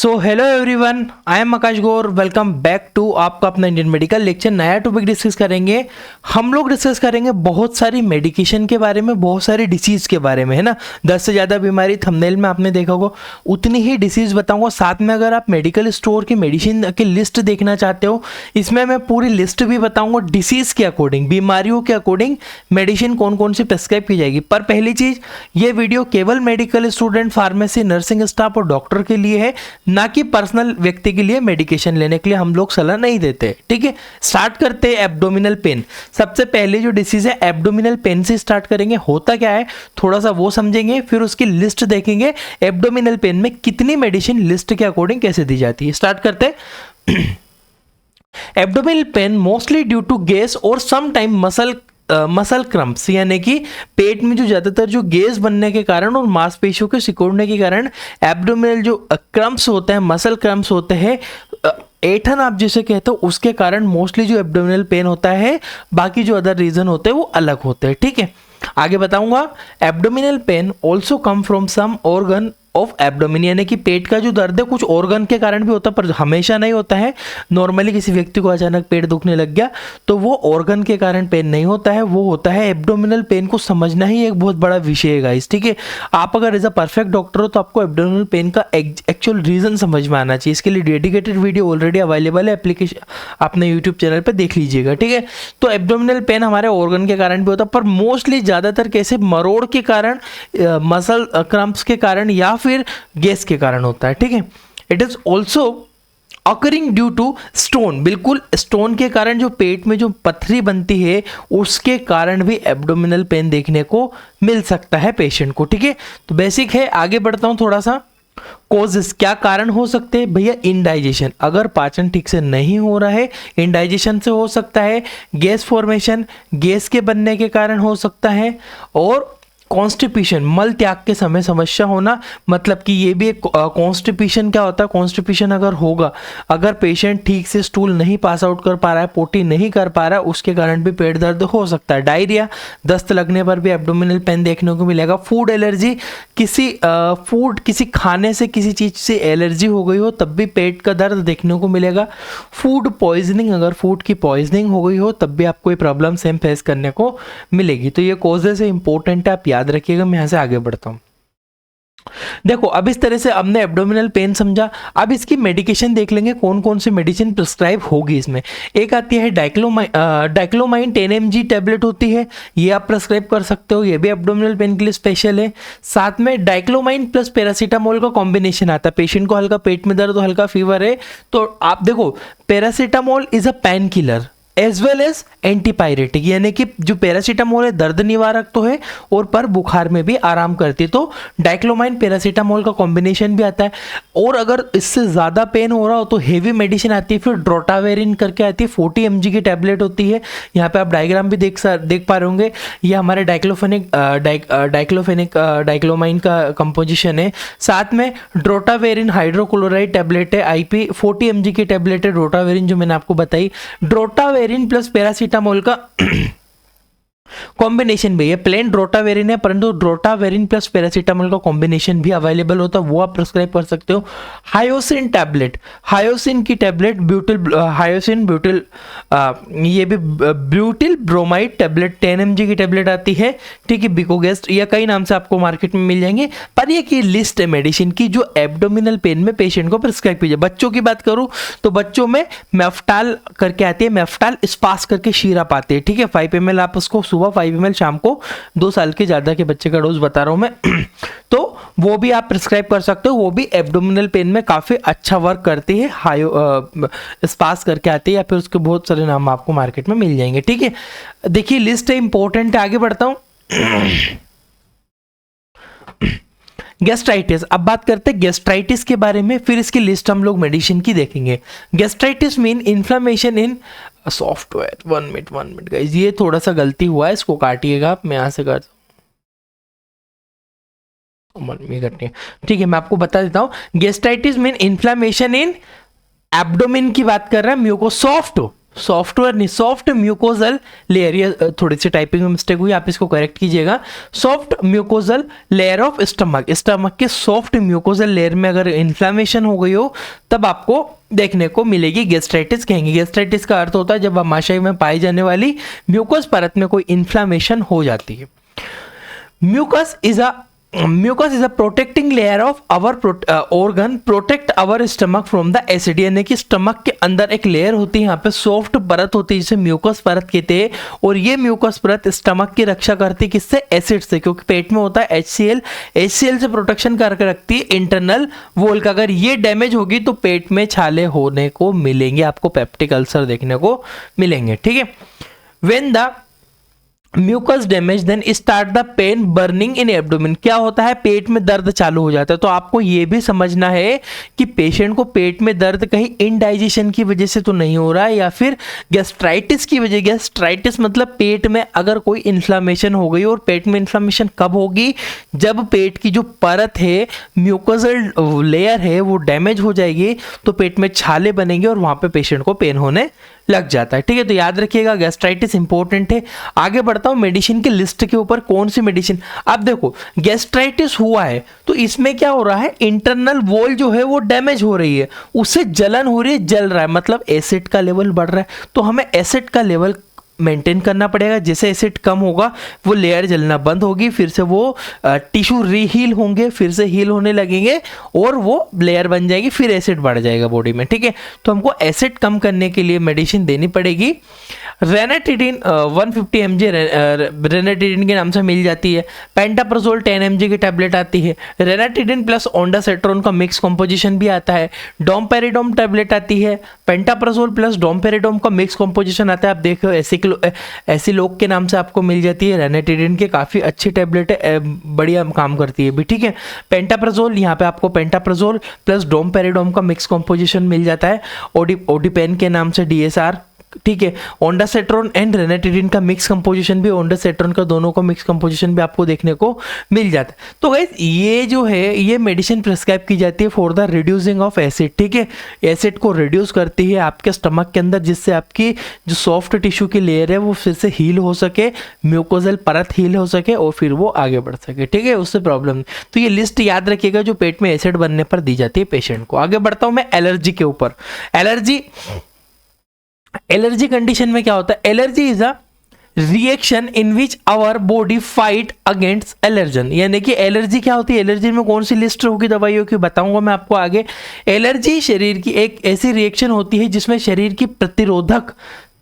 So hello everyone, I am Aakash Gaur. Welcome back to आपका अपना Indian medical lecture. नया topic discuss करेंगे। हम लोग डिस्कस करेंगे बहुत सारी मेडिकेशन के बारे में, बहुत सारी डिसीज़ के बारे में, है ना। 10 से ज़्यादा बीमारी थंबनेल में आपने देखा होगा, उतनी ही डिसीज़ बताऊंगा। साथ में अगर आप मेडिकल स्टोर की मेडिसिन की लिस्ट देखना चाहते हो, इसमें मैं पूरी लिस्ट भी बताऊँगा डिसीज़ के अकॉर्डिंग, बीमारियों के अकॉर्डिंग मेडिसिन कौन कौन सी प्रेस्क्राइब की जाएगी। पर पहली चीज़, ये वीडियो केवल medical student, pharmacy, nursing staff और डॉक्टर के लिए है, ना कि पर्सनल व्यक्ति के लिए मेडिकेशन लेने के लिए हम लोग सलाह नहीं देते। ठीक है, स्टार्ट करते हैं एब्डोमिनल पेन। सबसे पहले जो डिसीज है एब्डोमिनल पेन से स्टार्ट करेंगे। होता क्या है थोड़ा सा वो समझेंगे, फिर उसकी लिस्ट देखेंगे एब्डोमिनल पेन में कितनी मेडिसिन लिस्ट के अकॉर्डिंग कैसे दी जाती है। स्टार्ट करते हैं। Abdominal pain mostly due to gas और सम टाइम मसल क्रम्प्स, यानी कि पेट में जो ज्यादातर जो गैस बनने के कारण और मांसपेशियों के सिकुड़ने के कारण एब्डोमिनल जो क्रम्प्स होते हैं, मसल क्रम्प्स होते हैं, ऐठन आप जिसे कहते हो, उसके कारण मोस्टली जो एब्डोमिनल पेन होता है। बाकी जो अदर रीजन होते हैं वो अलग होते हैं। ठीक है, आगे बताऊंगा। Abdominal pain also come from some organ of abdomen, यानी कि पेट का जो दर्द है कुछ ऑर्गन के कारण भी होता है, पर हमेशा नहीं होता है। नॉर्मली किसी व्यक्ति को अचानक पेट दुखने लग गया तो वो ऑर्गन के कारण पेन नहीं होता है, वो होता है एब्डोमिनल पेन। को समझना ही एक बहुत बड़ा विषय है गाइस। ठीक है, आप अगर एज अ परफेक्ट डॉक्टर हो तो आपको एब्डोमिनल पेन का एक्चुअल रीजन समझ में आना चाहिए। इसके लिए डेडिकेटेड वीडियो ऑलरेडी अवेलेबल है, एप्लीकेशन अपने यूट्यूब चैनल पर देख लीजिएगा। ठीक है, तो एब्डोमिनल पेन हमारे ऑर्गन के कारण भी होता है, पर मोस्टली ज़्यादातर कैसे मरोड़ के कारण, मसल क्रम्प्स के कारण या फिर गैस के कारण होता है। ठीक है, it is also occurring due to stone, बिल्कुल स्टोन के कारण जो पेट में जो पथरी बनती है उसके कारण भी एब्डोमिनल पेन देखने को मिल सकता है पेशेंट को। ठीक है, तो बेसिक है। आगे बढ़ता हूं थोड़ा सा। कॉजेस, क्या कारण हो सकते हैं भैया? इनडाइजेशन, अगर पाचन ठीक से नहीं हो रहा है, इनडाइजेशन से हो सकता है। गैस फॉर्मेशन, गैस के बनने के कारण हो सकता है। और कॉन्स्टिपेशन, मल त्याग के समय समस्या होना, मतलब कि ये भी एक कॉन्स्टिपेशन क्या होता है? कॉन्स्टिपेशन अगर होगा, अगर पेशेंट ठीक से स्टूल नहीं पास आउट कर पा रहा है, पोटी नहीं कर पा रहा है, उसके कारण भी पेट दर्द हो सकता है। डायरिया, दस्त लगने पर भी एब्डोमिनल पेन देखने को मिलेगा। फूड एलर्जी, किसी खाने से, किसी चीज से एलर्जी हो गई हो तब भी पेट का दर्द देखने को मिलेगा। फूड पॉइजनिंग, अगर फूड की पॉइजनिंग हो गई हो तब भी आपको ये प्रॉब्लम सेम फेस करने को मिलेगी। तो ये कॉजेस है, इंपॉर्टेंट है, आप याद रखिएगा। मैं यहां से आगे बढ़ता हूं। देखो, अब इस तरह से हमने एब्डोमिनल पेन समझा। अब इसकी मेडिकेशन देख लेंगे, कौन कौन सी मेडिसिन प्रिस्क्राइब होगी इसमें। एक आती है डाइक्लोमाइन 10 mg टैबलेट होती है, ये आप प्रिस्क्राइब कर सकते हो, ये भी एब्डोमिनल पेन के लिए स्पेशल है। साथ में डाइक्लोमाइन प्लस पैरासीटामोल का कॉम्बिनेशन आता है। पेशेंट को हल्का पेट में दर्द, हल्का फीवर है तो आप देखो, paracetamol is a pain killer as well as antipyretic, यानी कि जो पैरासीटामोल है दर्द निवारक तो है और पर बुखार में भी आराम करती है। तो डाइक्लोमाइन पैरासीटामोल का कॉम्बिनेशन भी आता है। और अगर इससे ज़्यादा पेन हो रहा हो तो हेवी मेडिसिन आती है, फिर ड्रोटावेरिन करके आती है, 40 mg की टैबलेट होती है। यहाँ पे आप डायग्राम भी देख पा रहे होंगे, ये हमारे डाइक्लोमाइन का कंपोजिशन है। साथ में ड्रोटावेरिन हाइड्रोक्लोराइड टैबलेट है, IP 40 mg की टैबलेट है ड्रोटावेरिन, जो मैंने आपको बताई। ड्रोटावेरिन प्लस पैरासीटामोल का कॉम्बिनेशन भी है। प्लेन ड्रोटावेरिन है, परंतु ड्रोटावेरिन प्लस पैरासीटामोल का कॉम्बिनेशन भी अवेलेबल होता है, वो आप प्रिस्क्राइब कर सकते हो। हायोसिन टैबलेट, हायोसिन की टैबलेट, ये भी ब्यूटिल ब्रोमाइड टैबलेट 10 mg की टैबलेट आती है। ठीक है, बिकोगेस्ट, या कई नाम से आपको मार्केट में मिल जाएंगे, पर ये की लिस्ट है मेडिसिन की जो एब्डोमिनल पेन में पेशेंट को प्रिस्क्राइब कीजिए। बच्चों की बात करूं तो बच्चों में मेफ्टाल करके आती है, मेफ्टाल स्पास करके शीरप आती है। ठीक है, 5 ml आप उसको सुबह, 5 ml शाम को, 2 साल के ज़्यादा के बच्चे का डोज बता रहा हूँ मैं। तो वो भी आप प्रिस्क्राइब कर सकते हो, वो भी एब्डोमिनल पेन में काफ़ी अच्छा वर्क करती है। स्पास करके आती है, या फिर उसके बहुत सारे नाम आपको मार्केट में मिल जाएंगे। ठीक है, देखिए लिस्ट है, इंपॉर्टेंट है। आगे बढ़ता हूँ। गैस्ट्राइटिस, अब बात करते हैं गैस्ट्राइटिस के बारे में, फिर इसकी लिस्ट हम लोग मेडिसिन की देखेंगे। Gastritis mean inflammation in software. 1 minute guys, ये थोड़ा सा गलती हुआ है, इसको काटिएगा आप, मैं यहाँ से करता हूँ। ठीक है, मैं आपको बता देता हूँ। Gastritis mean inflammation in abdomen की बात कर रहा है, म्यूकोसॉफ्ट सॉफ्टवेयर नहीं, सॉफ्ट म्यूकोजल लेयर, ये थोड़ी सी टाइपिंग में मिस्टेक हुई, आप इसको करेक्ट कीजिएगा। Soft mucosal layer of stomach, stomach के सॉफ्ट म्यूकोजल लेयर में अगर इन्फ्लामेशन हो गई हो तब आपको देखने को मिलेगी गैस्ट्राइटिस कहेंगे। गैस्ट्राइटिस का अर्थ होता है जब आमाशय में पाई जाने वाली म्यूकोस परत में कोई इन्फ्लामेशन हो जाती है। Mucus is a protecting layer of our organ, protect our stomach from the acid, यानी कि स्टमक के अंदर एक लेयर होती है, यहाँ पे सॉफ्ट परत होती है जिसे म्यूकस परत कहते हैं, और ये म्यूकस परत स्टमक की रक्षा करती है किससे? एसिड से, क्योंकि पेट में होता है HCl से प्रोटेक्शन करके रखती है इंटरनल वॉल का। अगर ये डैमेज होगी तो पेट में छाले होने को मिलेंगे, आपको पेप्टिक अल्सर देखने को मिलेंगे, ठीक है। When the mucus damage then start the pain burning in abdomen, क्या होता है? पेट में दर्द चालू हो जाता है। तो आपको ये भी समझना है कि पेशेंट को पेट में दर्द कहीं इनडाइजेशन की वजह से तो नहीं हो रहा है या फिर गैस्ट्राइटिस की वजह। गैस्ट्राइटिस मतलब पेट में अगर कोई इन्फ्लामेशन हो गई, और पेट में इन्फ्लामेशन कब होगी? जब पेट की जो परत है, म्यूकोजल लेयर है, वो डैमेज हो जाएगी तो पेट में छाले बनेंगे और वहां पे पेशेंट को पेन होने लग जाता है, ठीक है। तो याद रखिएगा गैस्ट्राइटिस इंपॉर्टेंट है। आगे बढ़ता हूं मेडिसिन की लिस्ट के ऊपर, कौन सी मेडिसिन। अब देखो गैस्ट्राइटिस हुआ है तो इसमें क्या हो रहा है? इंटरनल वॉल जो है वो डैमेज हो रही है, उससे जलन हो रही है, जल रहा है, मतलब एसिड का लेवल बढ़ रहा है। तो हमें एसिड का लेवल मेंटेन करना पड़ेगा। जैसे एसिड कम होगा वो लेयर जलना बंद होगी, फिर से वो टिश्यू रीहील होंगे, फिर से हील होने लगेंगे और वो लेयर बन जाएगी, फिर एसिड बढ़ जाएगा बॉडी में, ठीक है। तो हमको एसिड कम करने के लिए मेडिसिन देनी पड़ेगी। रेनाटिडिन 150 mg रेनाटिडिन के नाम से मिल जाती है। पेंटाप्रोजोल 10 mg की टैबलेट आती है। रेनाटिडिन प्लस ओंडासेट्रोन का मिक्स कॉम्पोजिशन भी आता है। डोमपेरिडोम टैबलेट आती है। पेंटाप्रोजोल प्लस डोमपेरिडोम का मिक्स कॉम्पोजिशन आता है। आप देखो ऐसी लोग के नाम से आपको मिल जाती है। रेनाटिडिन के काफ़ी अच्छी टैबलेट है, बढ़िया काम करती है भी, ठीक है। पेंटाप्रोजोल, यहाँ पे आपको पेंटाप्रोजोल प्लस डोमपेरिडोम का मिक्स कॉम्पोजिशन मिल जाता है। ओडिपेन के नाम से DSR, ठीक है। ओंडासेट्रोन एंड रेनाटिडिन का मिक्स कंपोजिशन भी, ओंडासेट्रोन का दोनों का मिक्स कंपोजिशन भी आपको देखने को मिल जाता है। तो गाइस ये जो है ये मेडिसिन प्रिस्क्राइब की जाती है for the reducing of acid, ठीक है। एसिड को रिड्यूस करती है आपके स्टमक के अंदर, जिससे आपकी जो सॉफ्ट टिश्यू की लेयर है वो फिर से हील हो सके, म्यूकोजल परत हील हो सके और फिर वो आगे बढ़ सके, ठीक है, उससे प्रॉब्लम। तो ये लिस्ट याद रखिएगा जो पेट में एसिड बनने पर दी जाती है पेशेंट को। आगे बढ़ता हूँ मैं एलर्जी के ऊपर। एलर्जी कंडीशन में क्या होता है? Allergy is a reaction in which our body fight against allergen, यानी कि एलर्जी क्या होती है? एलर्जी में कौन सी लिस्ट होगी दवाइयों की बताऊंगा मैं आपको आगे। एलर्जी शरीर की एक ऐसी रिएक्शन होती है जिसमें शरीर की प्रतिरोधक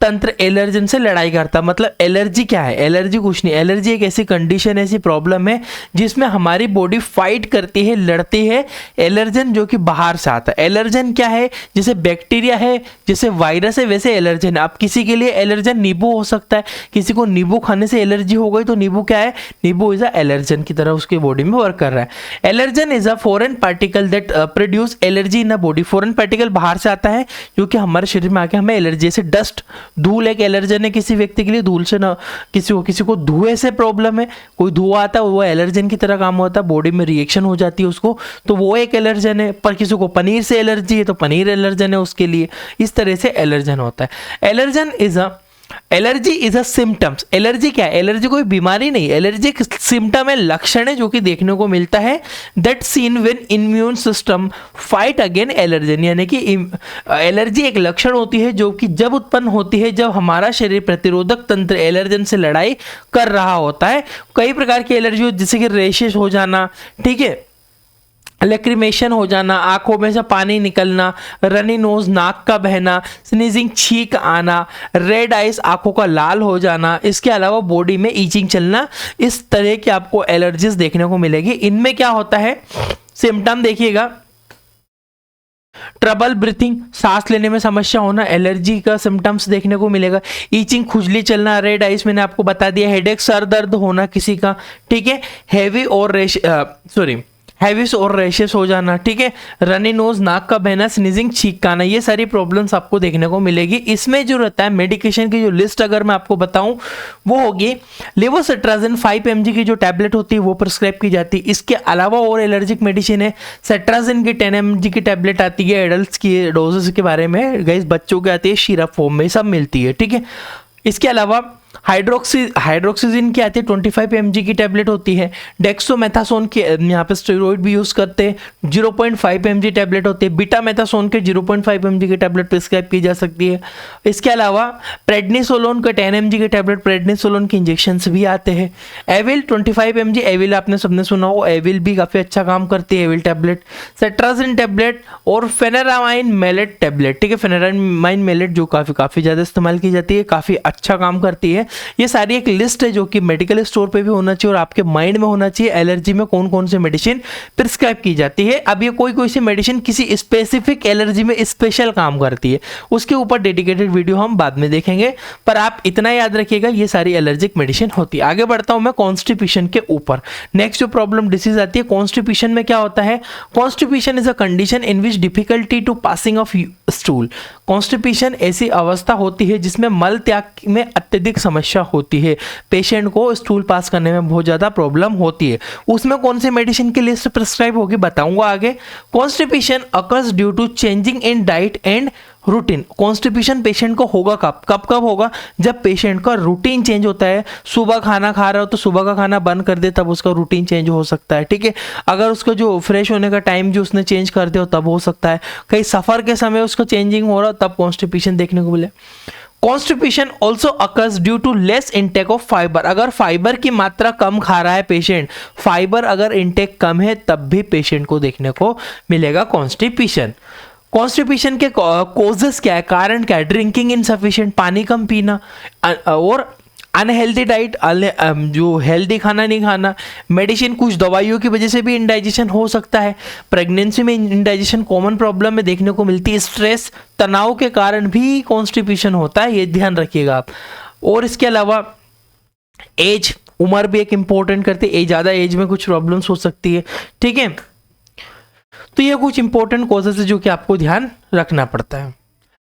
तंत्र एलर्जन से लड़ाई करता। मतलब एलर्जी क्या है? एलर्जी कुछ नहीं, एलर्जी एक ऐसी कंडीशन, ऐसी प्रॉब्लम है जिसमें हमारी बॉडी फाइट करती है, लड़ती है एलर्जन जो कि बाहर से आता है। एलर्जन क्या है? जैसे बैक्टीरिया है, जैसे वायरस है, वैसे एलर्जन। अब किसी के लिए एलर्जन नींबू हो सकता है, किसी को नींबू खाने से एलर्जी हो गई तो नींबू क्या है? नींबू इज अ एलर्जन की तरह उसकी बॉडी में वर्क कर रहा है। Allergen is a foreign particle that produce allergy in a body. Foreign particle बाहर से आता है जो कि हमारे शरीर में आके हमें एलर्जी, जैसे डस्ट, धूल एक एलर्जन है किसी व्यक्ति के लिए, धूल से ना किसी को धुएं से प्रॉब्लम है, कोई धुआं आता है वो एलर्जन की तरह काम होता है, बॉडी में रिएक्शन हो जाती है उसको, तो वो एक एलर्जन है। पर किसी को पनीर से एलर्जी है तो पनीर एलर्जन है उसके लिए। इस तरह से एलर्जन होता है। Allergy is a symptoms. Allergy क्या है? एलर्जी कोई बीमारी नहीं, एलर्जी एक सिम्टम है, लक्षण है जो कि देखने को मिलता है। That seen when immune system fight again allergen, यानी कि एलर्जी एक लक्षण होती है जो कि जब उत्पन्न होती है जब हमारा शरीर प्रतिरोधक तंत्र एलर्जन से लड़ाई कर रहा होता है। कई प्रकार की एलर्जी हो, जैसे कि रेशेस हो जाना, ठीक है, लैक्रिमेशन हो जाना, आंखों में से पानी निकलना, रनी नोज, नाक का बहना, स्नीजिंग, छींक आना, रेड आइज, आंखों का लाल हो जाना, इसके अलावा बॉडी में ईचिंग चलना, इस तरह की आपको एलर्जीज देखने को मिलेगी। इनमें क्या होता है? सिम्टम देखिएगा, ट्रबल ब्रीथिंग, सांस लेने में समस्या होना, एलर्जी का सिम्टम्स देखने को मिलेगा। ईचिंग, खुजली चलना, रेड आइज मैंने आपको बता दिया, हेडेक, सर दर्द होना किसी का, ठीक है, हैविस और रैशेस हो जाना, ठीक है, रनी नोज, नाक का बहना, स्नीजिंग, छींक आना, ये सारी प्रॉब्लम्स आपको देखने को मिलेगी। इसमें जो रहता है मेडिकेशन की जो लिस्ट अगर मैं आपको बताऊं वो होगी लेवोसिट्राजिन 5 mg की जो टैबलेट होती है वो प्रिस्क्राइब की जाती है। इसके अलावा और एलर्जिक मेडिसिन है, सेट्राजिन की 10 mg की टैबलेट आती है, एडल्ट्स की डोजेस के बारे में गाइस, बच्चों की आती है सिरप फॉर्म में, सब मिलती है, ठीक है। इसके अलावा हाइड्रोक्सीजिन की आती है 25 mg की टैबलेट होती है। डेक्सोमेथासोन के यहाँ पे स्टेरॉइड भी यूज करते हैं, 0.5 mg टैबलेट होती है। बीटामेथासोन के 0.5 mg की टैबलेट प्रिस्क्राइब की जा सकती है। इसके अलावा प्रेडनिसोलोन के 10 mg की टैबलेट, प्रेडनिसोलोन के इंजेक्शंस भी आते हैं। एविल 25 mg, एविल आपने सबने सुना हो, एविल भी काफी अच्छा काम करती है, एविल टैबलेट, सेट्राजिन टैबलेट और फेनेरामाइन मेलेट टैबलेट, ठीक है। फेनेरामाइन मेलेट जो काफी ज्यादा इस्तेमाल की जाती है, काफी अच्छा काम करती है। ये सारी एक लिस्ट है जो कि मेडिकल स्टोर पे भी होना चाहिए और आपके माइंड में होना चाहिए, एलर्जी में कौन कौन सी मेडिसिन प्रिस्क्राइब की जाती है। अब ये कोई सी मेडिसिन किसी स्पेसिफिक एलर्जी में स्पेशल काम करती है, उसके ऊपर डेडिकेटेड वीडियो हम बाद में देखेंगे, पर आप इतना याद रखिएगा ये सारी एलर्जिक मेडिसिन होती है। आगे बढ़ता हूं मैं कॉन्स्टिपेशन के ऊपर। नेक्स्ट जो प्रॉब्लम डिसीज आती है कॉन्स्टिपेशन में, क्या होता है, constipation is a condition in which difficulty to passing of stool. Constipation ऐसी अवस्था होती है जिसमें मल त्याग में अत्यधिक समस्या होती है, पेशेंट को स्टूल पास करने में बहुत ज़्यादा प्रॉब्लम होती है। उसमें कौन सी मेडिसिन की लिस्ट प्रिस्क्राइब होगी बताऊंगा आगे। Constipation occurs due to changing in diet and routine. Constipation patient को होगा कब होगा, जब पेशेंट का रूटीन चेंज होता है। सुबह खाना खा रहा हो तो सुबह का खाना बंद कर दे, तब उसका रूटीन चेंज हो सकता है, ठीक है। अगर उसका जो फ्रेश होने का टाइम जो उसने चेंज कर दिया तब हो सकता है। कहीं सफर के समय उसका चेंजिंग हो रहा तब कॉन्स्टिपेशन देखने को मिले। Constipation also occurs due to less intake of fibre. अगर फाइबर की मात्रा कम खा रहा है पेशेंट, फाइबर अगर इंटेक कम है तब भी पेशेंट को देखने को मिलेगा कॉन्स्टिपेशन। कॉन्स्टिपेशन के कॉजेस क्या है, कारण क्या है, ड्रिंकिंग इनसफिशिएंट, पानी कम पीना, और अनहेल्दी डाइट, जो हेल्दी खाना नहीं खाना, मेडिसिन, कुछ दवाइयों की वजह से भी इंडाइजेशन हो सकता है। प्रेगनेंसी में इंडाइजेशन कॉमन प्रॉब्लम में देखने को मिलती है। स्ट्रेस, तनाव के कारण भी कॉन्स्टिपेशन होता है, ये ध्यान रखिएगा आप। और इसके अलावा एज, उम्र भी एक इंपॉर्टेंट करती है, ज़्यादा एज में कुछ प्रॉब्लम्स हो सकती है, ठीक है। तो ये कुछ इंपॉर्टेंट कॉजेस है जो कि आपको ध्यान रखना पड़ता है।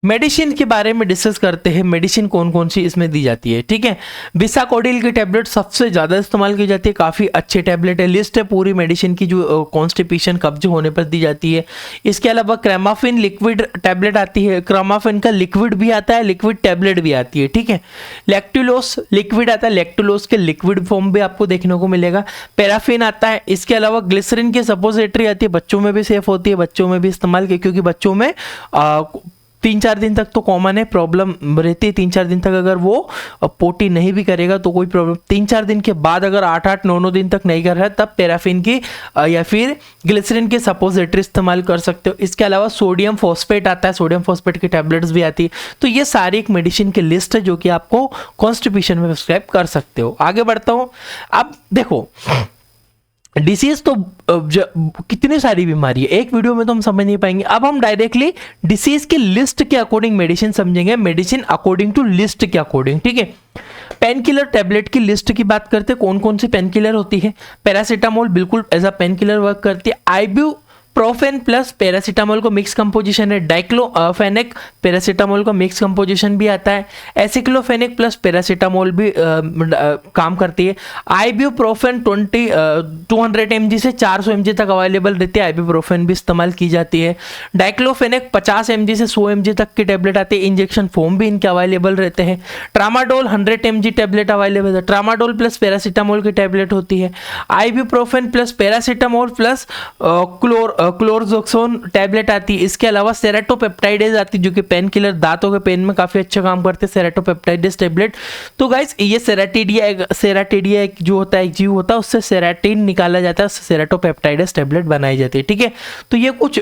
मेडिसिन के बारे में डिस्कस करते हैं, मेडिसिन कौन कौन सी इसमें दी जाती है, ठीक है। बिसाकोडिल की टैबलेट सबसे ज़्यादा इस्तेमाल की जाती है, काफ़ी अच्छी टैबलेट है, लिस्ट है पूरी मेडिसिन की जो कॉन्स्टिपेशन कब्ज होने पर दी जाती है। इसके अलावा क्रेमाफिन लिक्विड टैबलेट आती है, क्रेमाफिन का लिक्विड भी आता है, लिक्विड टैबलेट भी आती है, ठीक है। लैक्टुलोस लिक्विड आता है, लैक्टुलोस के लिक्विड फॉर्म भी आपको देखने को मिलेगा। पैराफिन आता है। इसके अलावा ग्लिसरीन की सपोजिटरी आती है, बच्चों में भी सेफ होती है, बच्चों में भी इस्तेमाल की, क्योंकि बच्चों में 3-4 दिन तक तो कॉमन है, प्रॉब्लम रहती है। 3-4 दिन तक अगर वो पोटी नहीं भी करेगा तो कोई प्रॉब्लम, 3-4 दिन के बाद अगर 8-8, 9-9 दिन तक नहीं कर रहा है तब पैराफिन की या फिर ग्लिसरीन की सपोजिटरी इस्तेमाल कर सकते हो। इसके अलावा सोडियम फॉस्फेट आता है, सोडियम फॉस्फेट की टैबलेट्स भी आती है। तो ये सारी एक मेडिसिन की लिस्ट है जो कि आपको कॉन्स्टिपेशन में प्रिस्क्राइब कर सकते हो। आगे बढ़ता हूँ। अब देखो डिसीज तो कितनी सारी बीमारी है, एक वीडियो में तो हम समझ नहीं पाएंगे। अब हम डायरेक्टली डिसीज की लिस्ट के अकॉर्डिंग मेडिसिन समझेंगे, मेडिसिन अकॉर्डिंग टू लिस्ट के अकॉर्डिंग, ठीक है। पेन किलर टैबलेट की लिस्ट की बात करते हैं, कौन कौन सी पेन किलर होती है। पैरासीटामोल बिल्कुल as a pain killer work करती है। आइब्यूप्रोफेन प्लस पैरासीटामोल को मिक्स कंपोजिशन है। डाइक्लोफेनेक पैरासीटामोल का मिक्स कंपोजिशन भी आता है। एसिक्लोफेनेक प्लस पैरासीटामोल भी काम करती है। आइब्यूप्रोफेन 200 mg से 400 mg तक अवेलेबल रहती है, आइब्यूप्रोफेन भी इस्तेमाल की जाती है। डाइक्लोफेनेक 50 mg से 100 mg तक की टैबलेट आती है, इंजेक्शन फॉर्म भी इनके अवेलेबल रहते हैं। ट्रामाडोल 100 mg टैबलेट अवेलेबल है, ट्रामाडोल प्लस पैरासीटामोल की टैबलेट होती है। Ibuprofen plus paracetamol plus क्लोरजोक्सोन tablet आती है। इसके अलावा सेरेटोपेप्टाइडेज आती है जो कि पेन किलर, दांतों के पेन में काफी अच्छा काम करते हैं, सेरेटोपेप्टाइडेज टैबलेट। तो गाइस ये सेराटिडिया जो होता है, एक जीव होता है, उससे सेराटिन निकाला जाता है, उससे सेरेटोपेप्टाइडेज टैबलेट बनाई जाती है, ठीक है। तो ये कुछ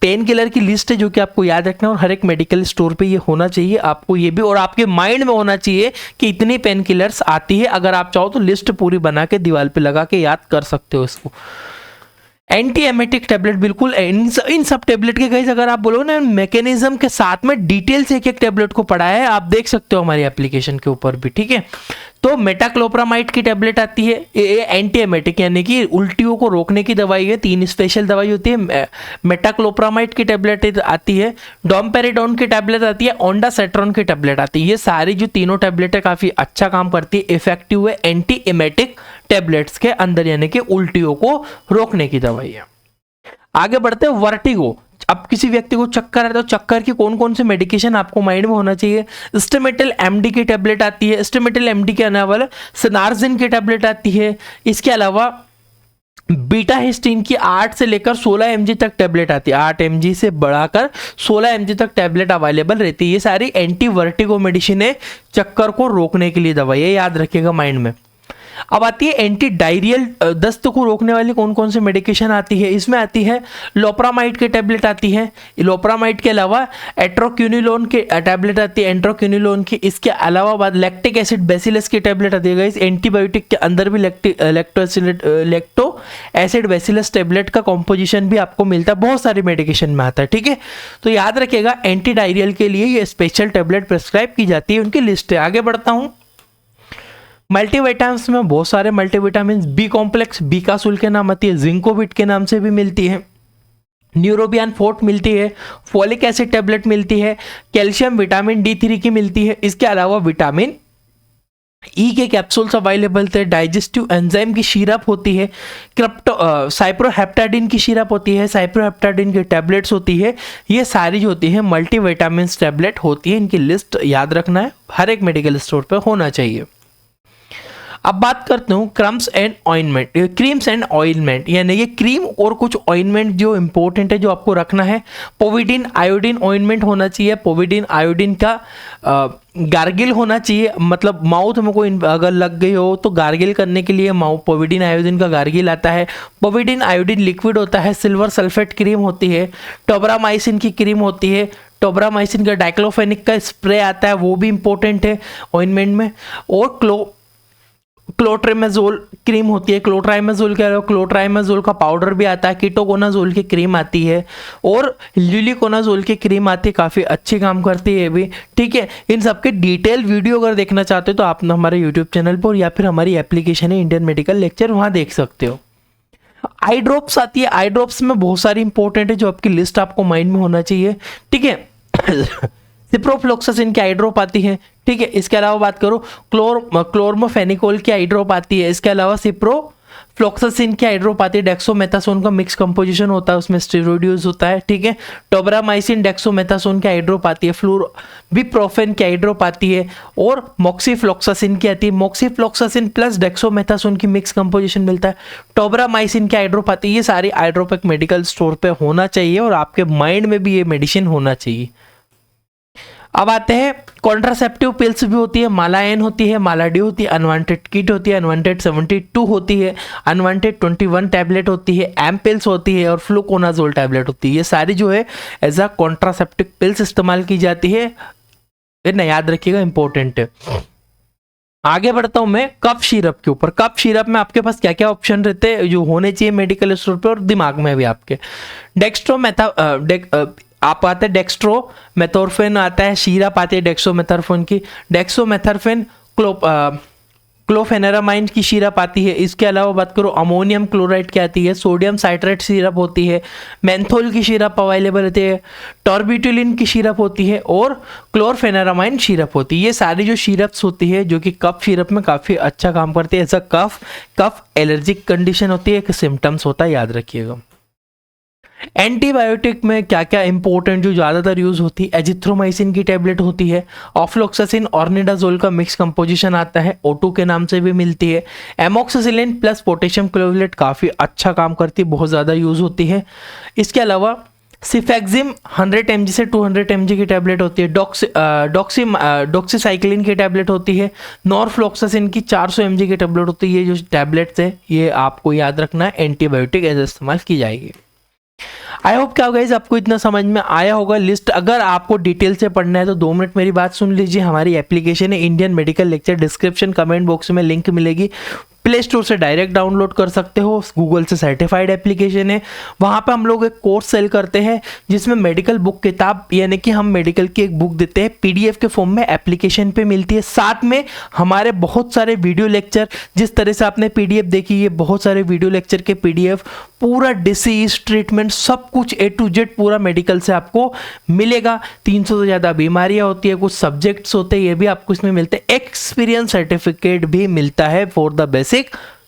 पेन किलर की लिस्ट है जो कि आपको याद रखना है और हर एक मेडिकल स्टोर पे ये होना चाहिए आपको, ये भी, और आपके माइंड में होना चाहिए कि इतनी पेन किलर्स आती है। अगर आप चाहो तो लिस्ट पूरी बना के दीवार पे लगा के याद कर सकते हो इसको। एंटी एमेटिक टैबलेट बिल्कुल इन सब टैबलेट के गाइस अगर आप बोलो ना मैकेनिज्म के साथ में डिटेल से एक एक टैबलेट को पढ़ा है, आप देख सकते हो हमारी एप्लीकेशन के ऊपर भी, ठीक है। तो मेटाक्लोप्रामाइड की टेबलेट आती है, ये एंटीएमेटिक यानी कि उल्टियों को रोकने की दवाई है। 3 स्पेशल दवाई होती है। मेटाक्लोप्रामाइड की टेबलेट आती है, डोमपेरिडोन की टेबलेट आती है, ओंडासेट्रॉन की टेबलेट आती है। ये सारी जो तीनों टेबलेट है काफ़ी अच्छा काम करती है, इफेक्टिव है एंटीएमेटिक टेबलेट्स के अंदर, यानी कि उल्टियों को रोकने की दवाई है। आगे बढ़ते हैं वर्टिगो। अब किसी व्यक्ति को चक्कर है तो चक्कर की कौन कौन से मेडिकेशन आपको माइंड में होना चाहिए। स्टेमेटल एमडी की टेबलेट आती है, स्टेमेटल एमडी के अलावा सनार्जिन की टेबलेट आती है। इसके अलावा बीटा हिस्टीन की 8 से लेकर 16 mg तक टेबलेट आती है, 8 mg से बढ़ाकर 16 mg तक टेबलेट अवेलेबल रहती है। ये सारी एंटी वर्टिगो मेडिसिन है, चक्कर को रोकने के लिए दवाई है, याद रखिएगा माइंड में। अब आती है एंटी डायरियल, दस्त को रोकने वाली कौन कौन सी मेडिकेशन आती है। इसमें आती है लोप्रामाइड की टेबलेट आती है, लोप्रामाइड के अलावा एट्रोक्यूनिलोन की टेबलेट आती है, एंट्रोक्यूनिलोन की। इसके अलावा बाद लैक्टिक एसिड बेसिलस की टेबलेट आती है। इस एंटीबायोटिक के अंदर भी लैक्टो एसिड बेसिलस टेबलेट का कॉम्पोजिशन भी आपको मिलता है, बहुत सारी मेडिकेशन में आता है, ठीक है। तो याद रखिएगा एंटी डायरियल के लिए ये स्पेशल टेबलेट प्रिस्क्राइब की जाती है, उनकी लिस्ट है। आगे बढ़ता हूँ। मल्टीविटामिन्स में बहुत सारे मल्टीविटामिन, बी कॉम्प्लेक्स बीकासुल के नाम आती है, जिंकोविट के नाम से भी मिलती है, न्यूरोबियन फोर्ट मिलती है, फोलिक एसिड टेबलेट मिलती है, कैल्शियम विटामिन D3 की मिलती है। इसके अलावा विटामिन ई के कैप्सूल्स अवेलेबल थे, डाइजेस्टिव एंजाइम की सिरप होती है, साइप्रोहेप्टाडिन की सिरप होती है, साइप्रोहेप्टाडिन की टैबलेट्स होती है। ये सारी जो होती है मल्टीविटामिन टैबलेट होती है, इनकी लिस्ट याद रखना है, हर एक मेडिकल स्टोर पर होना चाहिए। अब बात करते हूँ creams and ointment, creams and ointment यानी ये क्रीम और कुछ ऑइंटमेंट जो इंपॉर्टेंट है जो आपको रखना है। पोविडिन आयोडीन ऑइंटमेंट होना चाहिए, पोविडिन आयोडीन का गार्गिल होना चाहिए, मतलब माउथ में कोई अगर लग गई हो तो गार्गिल करने के लिए पोविडिन आयोडीन का गार्गिल आता है। पोविडिन आयोडीन लिक्विड होता है, सिल्वर सल्फेट क्रीम होती है, टोब्रामाइसिन की क्रीम होती है, टोब्रामाइसिन का डाइक्लोफेनिक का स्प्रे आता है, वो भी इंपॉर्टेंट है ऑइंटमेंट में। और क्लोट्राइमेजोल क्रीम होती है, क्लोट्राइमेजोल के अलावा क्लोट्राइमेजोल का पाउडर भी आता है, कीटोकोनाजोल की क्रीम आती है और ल्यूलिकोनाजोल की क्रीम आती है, काफ़ी अच्छी काम करती है ये भी, ठीक है। इन सबके डिटेल वीडियो अगर देखना चाहते हो तो आप हमारे यूट्यूब चैनल पर या फिर हमारी एप्लीकेशन है इंडियन मेडिकल लेक्चर, वहाँ देख सकते हो। आई ड्रॉप्स आती है, आई ड्रॉप्स में बहुत सारी इंपॉर्टेंट है जो आपकी लिस्ट आपको माइंड में होना चाहिए, ठीक है। सिप्रोफ्लोक्सासिन की आई ड्रॉप आती है, ठीक है। इसके अलावा बात करो क्लोरमोफेनिकोल की आई ड्रॉप आती है। इसके अलावा सिप्रोफ्लोक्सासिन की आई ड्रॉप आती है, डेक्सोमेथासोन का मिक्स कंपोजिशन होता है, उसमें स्टेरॉइड यूज होता है, ठीक है। टोब्रामाइसिन डेक्सोमेथासोन की आई ड्रॉप आती है, फ्लोरोबिप्रोफेन की आई ड्रॉप आती है और मॉक्सीफ्लोक्सासिन की आती है। मॉक्सीफ्लोक्सासिन प्लस डेक्सोमेथासोन की मिक्स कंपोजिशन मिलता है, टोब्रामाइसिन की आई ड्रॉप आती है। ये सारी आई ड्रॉप एक मेडिकल स्टोर पे होना चाहिए और आपके माइंड में भी ये मेडिसिन होना चाहिए। अब आते हैं कॉन्ट्रासेप्टिव पिल्स भी होती है, माला एन होती है, माला डी होती है, अनवांटेड किट होती है, अनवांटेड 72 होती है, अनवांटेड 21 टैबलेट होती है, एम पिल्स होती है और फ्लूकोनाजोल टैबलेट होती है। ये सारी जो है एज अ कॉन्ट्रासेप्टिव पिल्स इस्तेमाल की जाती है, ये ना याद रखिएगा, इंपॉर्टेंट है। आगे बढ़ता हूं मैं कफ सिरप के ऊपर। कफ सिरप में आपके पास क्या क्या ऑप्शन रहते हैं जो होने चाहिए मेडिकल स्टोर पे और दिमाग में भी आपके। आप आते हैं डेक्स्ट्रोमेथोर्फेन आता है, सिरप आती है डेक्सोमेथोर्फेन की, डेक्सोमेथोर्फेन क्लोफेनेरामाइन की सिरप आती है। इसके अलावा बात करो अमोनियम क्लोराइड की आती है, सोडियम साइट्रेट सिरप होती है, मेंथोल की सिरप अवेलेबल होती है, टॉर्बिटुलिन की सिरप होती है और क्लोरफेनेरामाइन सिरप होती है। ये सारी जो सिरप्स होती है जो कि कफ सिरप में काफ़ी अच्छा काम करती है। ऐसा कफ एलर्जिक कंडीशन होती है, एक सिम्टम्स होता है, याद रखिएगा। एंटीबायोटिक में क्या क्या इंपॉर्टेंट जो ज़्यादातर यूज होती है, एजिथ्रोमाइसिन की टेबलेट होती है, ऑफ्लोक्सासिन ऑर्निडाजोल का मिक्स कंपोजिशन आता है, O2 के नाम से भी मिलती है, एमोक्सिसिलिन प्लस पोटेशियम क्लोरेट काफ़ी अच्छा काम करती है, बहुत ज़्यादा यूज होती है। इसके अलावा सिफेक्जिम 100 mg से 200 mg की टेबलेट होती है, डॉक्सीसाइक्लिन की टेबलेट होती है, नॉरफ्लोक्सासिन की 400 mg की टेबलेट होती है। ये जो टैबलेट्स है ये आपको याद रखना है, एंटीबायोटिक एज इस्तेमाल की जाएगी। आई होप क्या गाइस आपको इतना समझ में आया होगा लिस्ट। अगर आपको डिटेल से पढ़ना है तो 2 मिनट मेरी बात सुन लीजिए। हमारी एप्लीकेशन है Indian medical lecture, description comment box में लिंक मिलेगी, प्ले स्टोर से डायरेक्ट डाउनलोड कर सकते हो, गूगल से सर्टिफाइड एप्लीकेशन है। वहाँ पे हम लोग एक कोर्स सेल करते हैं जिसमें मेडिकल बुक किताब, यानी कि हम मेडिकल की एक बुक देते हैं, पीडीएफ के फॉर्म में एप्लीकेशन पे मिलती है। साथ में हमारे बहुत सारे वीडियो लेक्चर, जिस तरह से आपने पीडीएफ देखी, ये बहुत सारे वीडियो लेक्चर के पीडीएफ, पूरा डिसीज ट्रीटमेंट सब कुछ A to Z पूरा मेडिकल से आपको मिलेगा। 300 से ज़्यादा बीमारियां होती है, कुछ सब्जेक्ट्स होते हैं, ये भी आपको इसमें मिलते हैं। एक्सपीरियंस सर्टिफिकेट भी मिलता है फॉर द बेसिक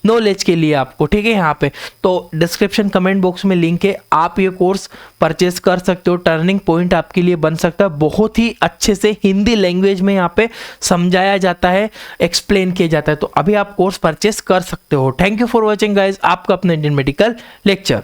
नॉलेज के लिए आपको, ठीक है। यहाँ पे तो डिस्क्रिप्शन कमेंट बॉक्स में लिंक है, आप ये कोर्स परचेस कर सकते हो। टर्निंग पॉइंट आपके लिए बन सकता है। बहुत ही अच्छे से हिंदी लैंग्वेज में यहाँ पे समझाया जाता है, एक्सप्लेन किया जाता है। तो अभी आप कोर्स परचेस कर सकते हो। Thank you for watching guys, आपका अपना इंडियन मेडिकल लेक्चर।